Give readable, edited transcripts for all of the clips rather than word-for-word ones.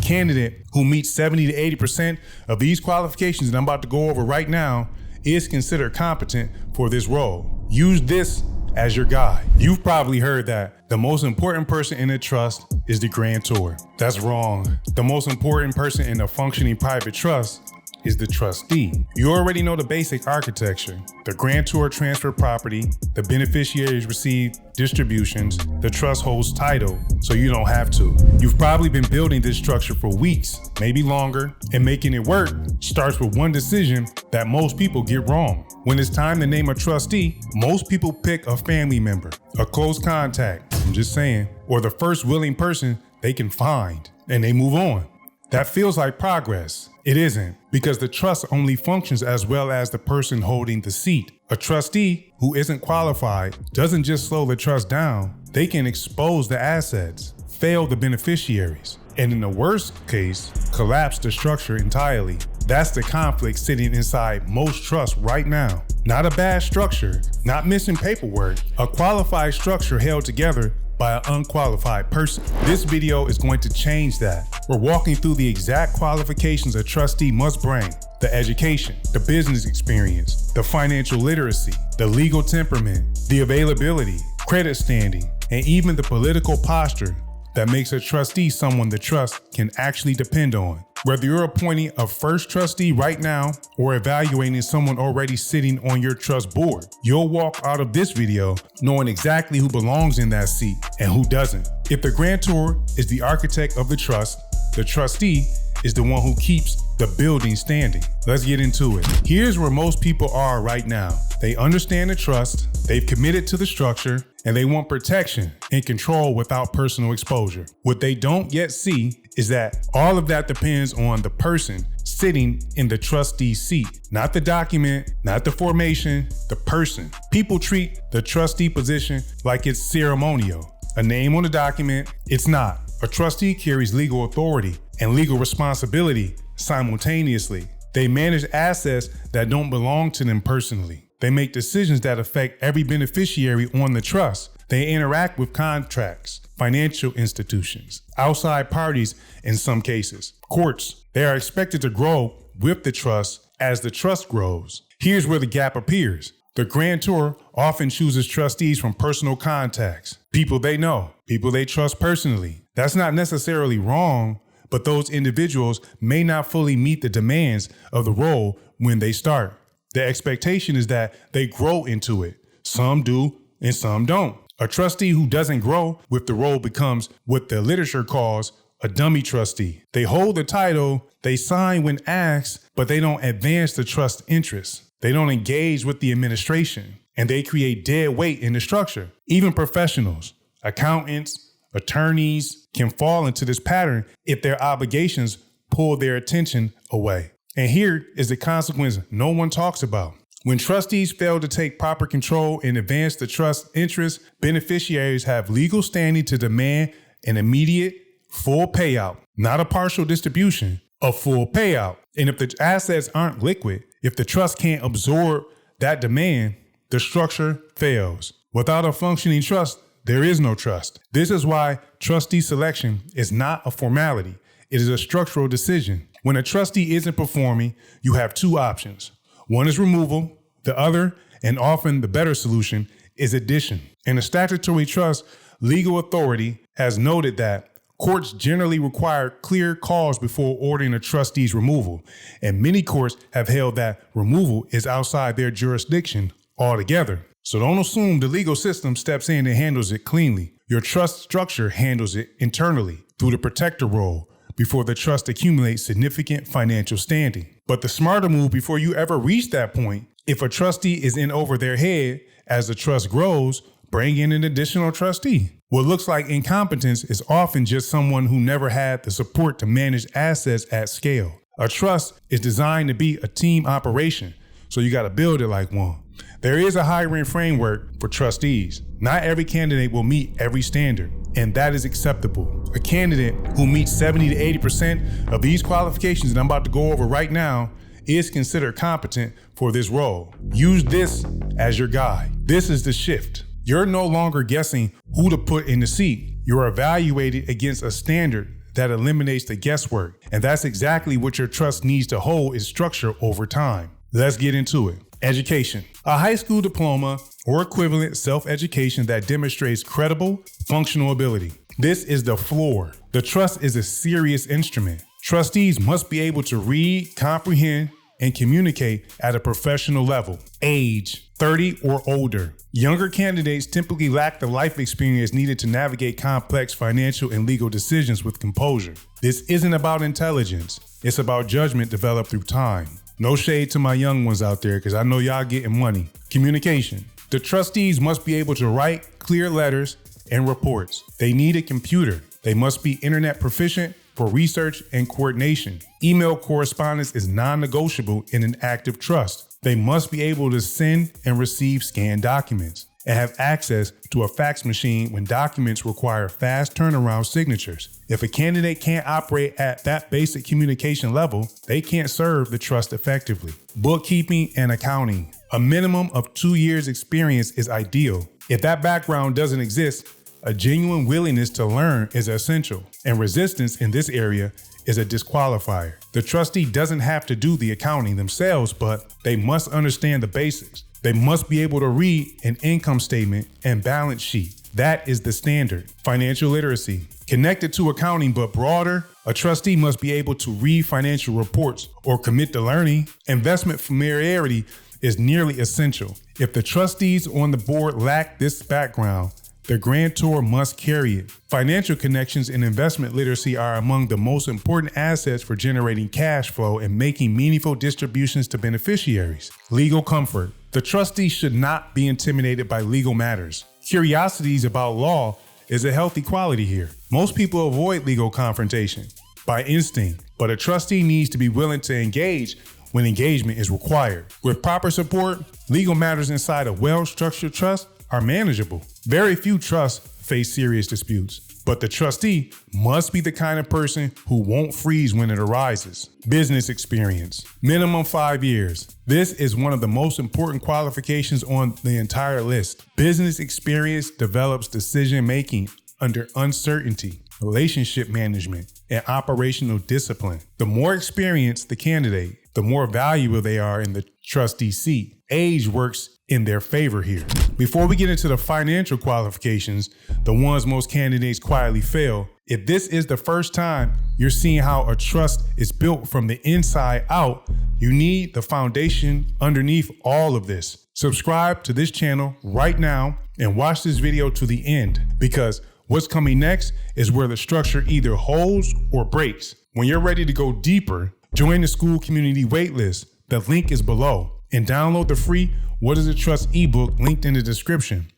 candidate who meets 70 to 80% of these qualifications that I'm about to go over right now is considered competent for this role. Use this as your guide. You've probably heard that the most important person in a trust is the grantor. That's wrong. The most important person in a functioning private trust is the trustee. You already know the basic architecture. The grantor transfer property, the beneficiaries receive distributions, the trust holds title, so you don't have to. You've probably been building this structure for weeks, maybe longer, and making it work starts with one decision that most people get wrong. When it's time to name a trustee, most people pick a family member, a close contact, I'm just saying, or the first willing person they can find, and they move on. That feels like progress. It isn't, because the trust only functions as well as the person holding the seat. A trustee who isn't qualified doesn't just slow the trust down, they can expose the assets, fail the beneficiaries, and in the worst case, collapse the structure entirely. That's the conflict sitting inside most trusts right now. Not a bad structure, not missing paperwork, a qualified structure held together by an unqualified person. This video is going to change that. We're walking through the exact qualifications a trustee must bring: the education, the business experience, the financial literacy, the legal temperament, the availability, credit standing, and even the political posture that makes a trustee someone the trust can actually depend on. Whether you're appointing a first trustee right now or evaluating someone already sitting on your trust board, you'll walk out of this video knowing exactly who belongs in that seat and who doesn't. If the grantor is the architect of the trust, the trustee is the one who keeps the building standing. Let's get into it. Here's where most people are right now. They understand the trust, they've committed to the structure, and they want protection and control without personal exposure. What they don't yet see is that all of that depends on the person sitting in the trustee seat. Not the document, not the formation, the person. People treat the trustee position like it's ceremonial. A name on a document, it's not. A trustee carries legal authority and legal responsibility simultaneously. They manage assets that don't belong to them personally. They make decisions that affect every beneficiary on the trust. They interact with contracts, financial institutions, outside parties in some cases, courts. They are expected to grow with the trust as the trust grows. Here's where the gap appears. The grantor often chooses trustees from personal contacts, people they know, people they trust personally. That's not necessarily wrong, but those individuals may not fully meet the demands of the role when they start. The expectation is that they grow into it. Some do and some don't. A trustee who doesn't grow with the role becomes what the literature calls a dummy trustee. They hold the title, they sign when asked, but they don't advance the trust interests. They don't engage with the administration, and they create dead weight in the structure. Even professionals, accountants, attorneys can fall into this pattern if their obligations pull their attention away. And here is the consequence no one talks about. When trustees fail to take proper control and advance the trust interests, beneficiaries have legal standing to demand an immediate, full payout, not a partial distribution, a full payout. And if the assets aren't liquid, if the trust can't absorb that demand, the structure fails. Without a functioning trust, there is no trust. This is why trustee selection is not a formality. It is a structural decision. When a trustee isn't performing, you have two options. One is removal. The other, and often the better solution, is addition. In a statutory trust, legal authority has noted that courts generally require clear cause before ordering a trustee's removal, and many courts have held that removal is outside their jurisdiction altogether. So don't assume the legal system steps in and handles it cleanly. Your trust structure handles it internally through the protector role before the trust accumulates significant financial standing. But the smarter move before you ever reach that point, if a trustee is in over their head as the trust grows, bring in an additional trustee. What looks like incompetence is often just someone who never had the support to manage assets at scale. A trust is designed to be a team operation, so you got to build it like one. There is a hiring framework for trustees. Not every candidate will meet every standard, and that is acceptable. A candidate who meets 70 to 80% of these qualifications that I'm about to go over right now is considered competent for this role. Use this as your guide. This is the shift. You're no longer guessing who to put in the seat. You're evaluated against a standard that eliminates the guesswork. And that's exactly what your trust needs to hold its structure over time. Let's get into it. Education. A high school diploma or equivalent self-education that demonstrates credible, functional ability. This is the floor. The trust is a serious instrument. Trustees must be able to read, comprehend, and communicate at a professional level. Age, 30 or older. Younger candidates typically lack the life experience needed to navigate complex financial and legal decisions with composure. This isn't about intelligence. It's about judgment developed through time. No shade to my young ones out there, because I know y'all getting money. Communication. The trustees must be able to write clear letters and reports. They need a computer. They must be internet proficient for research and coordination. Email correspondence is non-negotiable in an active trust. They must be able to send and receive scanned documents and have access to a fax machine when documents require fast turnaround signatures. If a candidate can't operate at that basic communication level, they can't serve the trust effectively. Bookkeeping and accounting. A minimum of 2 years experience is ideal. If that background doesn't exist, a genuine willingness to learn is essential, and resistance in this area is a disqualifier. The trustee doesn't have to do the accounting themselves, but they must understand the basics. They must be able to read an income statement and balance sheet. That is the standard. Financial literacy. Connected to accounting but broader, a trustee must be able to read financial reports or commit to learning. Investment familiarity is nearly essential. If the trustees on the board lack this background, the grantor must carry it. Financial connections and investment literacy are among the most important assets for generating cash flow and making meaningful distributions to beneficiaries. Legal comfort. The trustee should not be intimidated by legal matters. Curiosities about law is a healthy quality here. Most people avoid legal confrontation by instinct, but a trustee needs to be willing to engage when engagement is required. With proper support, legal matters inside a well-structured trust are manageable. Very few trusts face serious disputes, but the trustee must be the kind of person who won't freeze when it arises. Business experience, minimum 5 years. This is one of the most important qualifications on the entire list. Business experience develops decision-making under uncertainty, relationship management, and operational discipline. The more experienced the candidate, the more valuable they are in the trustee seat. Age works in their favor here. Before we get into the financial qualifications, the ones most candidates quietly fail, if this is the first time you're seeing how a trust is built from the inside out, you need the foundation underneath all of this. Subscribe to this channel right now and watch this video to the end, because what's coming next is where the structure either holds or breaks. When you're ready to go deeper, join the school community waitlist. The link is below. And download the free What is a Trust ebook linked in the description.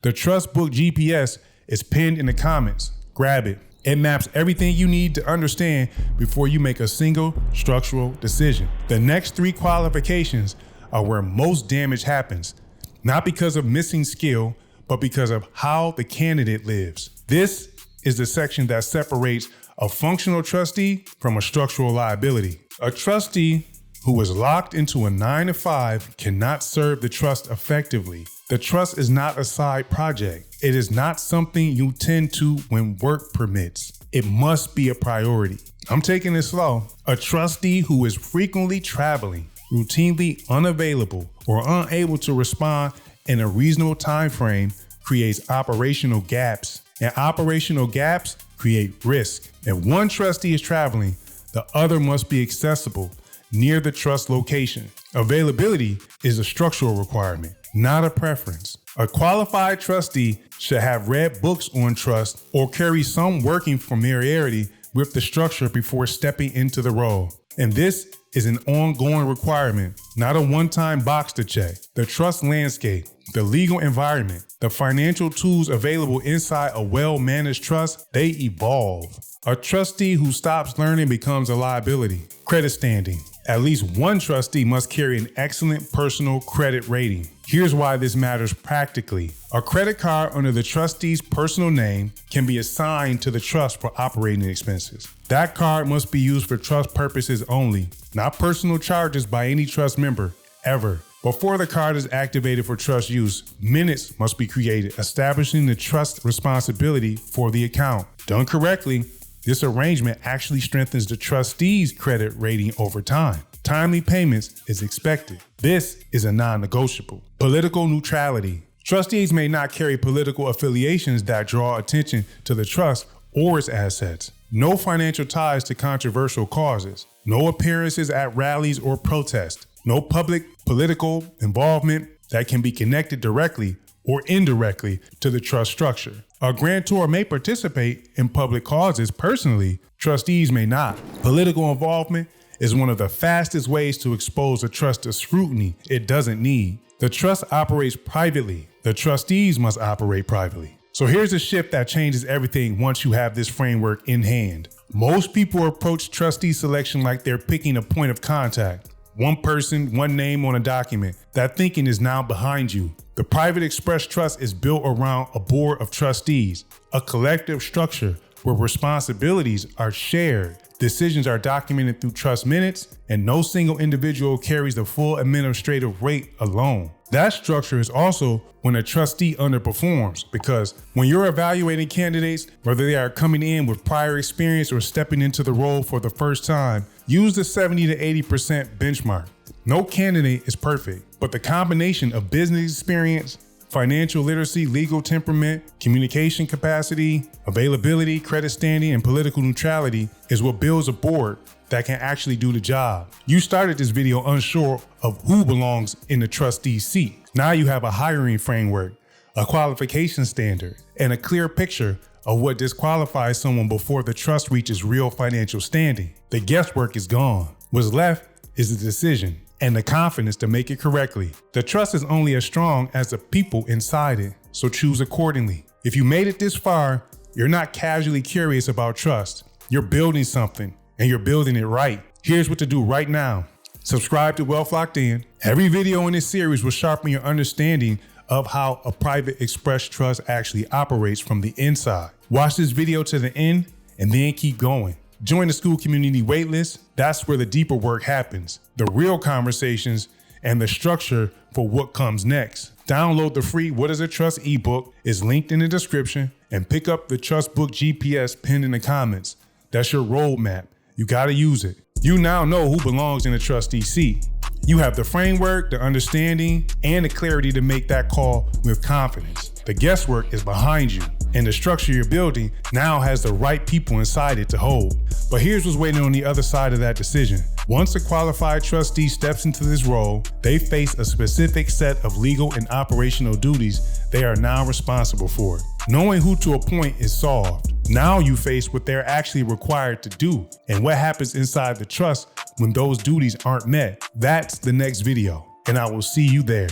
The Trust Book GPS is pinned in the comments. Grab it. It maps everything you need to understand before you make a single structural decision. The next 3 qualifications are where most damage happens, not because of missing skill, but because of how the candidate lives. This is the section that separates a functional trustee from a structural liability. A trustee who is locked into a 9-to-5 cannot serve the trust effectively. The trust is not a side project. It is not something you tend to when work permits. It must be a priority. I'm taking it slow. A trustee who is frequently traveling, routinely unavailable, or unable to respond in a reasonable time frame creates operational gaps, and operational gaps create risk. If one trustee is traveling, the other must be accessible near the trust location. Availability is a structural requirement, not a preference. A qualified trustee should have read books on trust or carry some working familiarity with the structure before stepping into the role. And this is an ongoing requirement, not a one-time box to check. The trust landscape, the legal environment, the financial tools available inside a well-managed trust, they evolve. A trustee who stops learning becomes a liability. Credit standing. At least one trustee must carry an excellent personal credit rating. Here's why this matters practically. A credit card under the trustee's personal name can be assigned to the trust for operating expenses. That card must be used for trust purposes only, not personal charges by any trust member, ever. Before the card is activated for trust use, minutes must be created establishing the trust responsibility for the account. Done correctly, This arrangement actually strengthens the trustee's credit rating over time. Timely payments is expected. This is a non-negotiable. Political neutrality. Trustees may not carry political affiliations that draw attention to the trust or its assets. No financial ties to controversial causes. No appearances at rallies or protests. No public political involvement that can be connected directly or indirectly to the trust structure. A grantor may participate in public causes personally. Trustees may not. Political involvement is one of the fastest ways to expose a trust to scrutiny it doesn't need. The trust operates privately. The trustees must operate privately. So here's a shift that changes everything once you have this framework in hand. Most people approach trustee selection like they're picking a point of contact. One person, one name on a document. That thinking is now behind you. The Private Express Trust is built around a board of trustees, a collective structure where responsibilities are shared. Decisions are documented through trust minutes, and no single individual carries the full administrative weight alone. That structure is also when a trustee underperforms, because when you're evaluating candidates, whether they are coming in with prior experience or stepping into the role for the first time, use the 70 to 80% benchmark. No candidate is perfect, but the combination of business experience, financial literacy, legal temperament, communication capacity, availability, credit standing, and political neutrality is what builds a board that can actually do the job. You started this video unsure of who belongs in the trustee seat. Now you have a hiring framework, a qualification standard, and a clear picture of what disqualifies someone before the trust reaches real financial standing. The guesswork is gone. What's left is the decision and the confidence to make it correctly. The trust is only as strong as the people inside it, so choose accordingly. If you made it this far, you're not casually curious about trust. You're building something, and you're building it right. Here's what to do right now. Subscribe to Wealth Locked In. Every video in this series will sharpen your understanding of how a private express trust actually operates from the inside. Watch this video to the end and then keep going. Join the school community waitlist. That's where the deeper work happens. The real conversations and the structure for what comes next. Download the free What is a Trust ebook. It's linked in the description, and pick up the Trust Book GPS pinned in the comments. That's your roadmap. You gotta use it. You now know who belongs in the trustee seat. You have the framework, the understanding, and the clarity to make that call with confidence. The guesswork is behind you, and the structure you're building now has the right people inside it to hold. But here's what's waiting on the other side of that decision. Once a qualified trustee steps into this role, they face a specific set of legal and operational duties they are now responsible for. Knowing who to appoint is solved. Now you face what they're actually required to do, and what happens inside the trust when those duties aren't met. That's the next video, and I will see you there.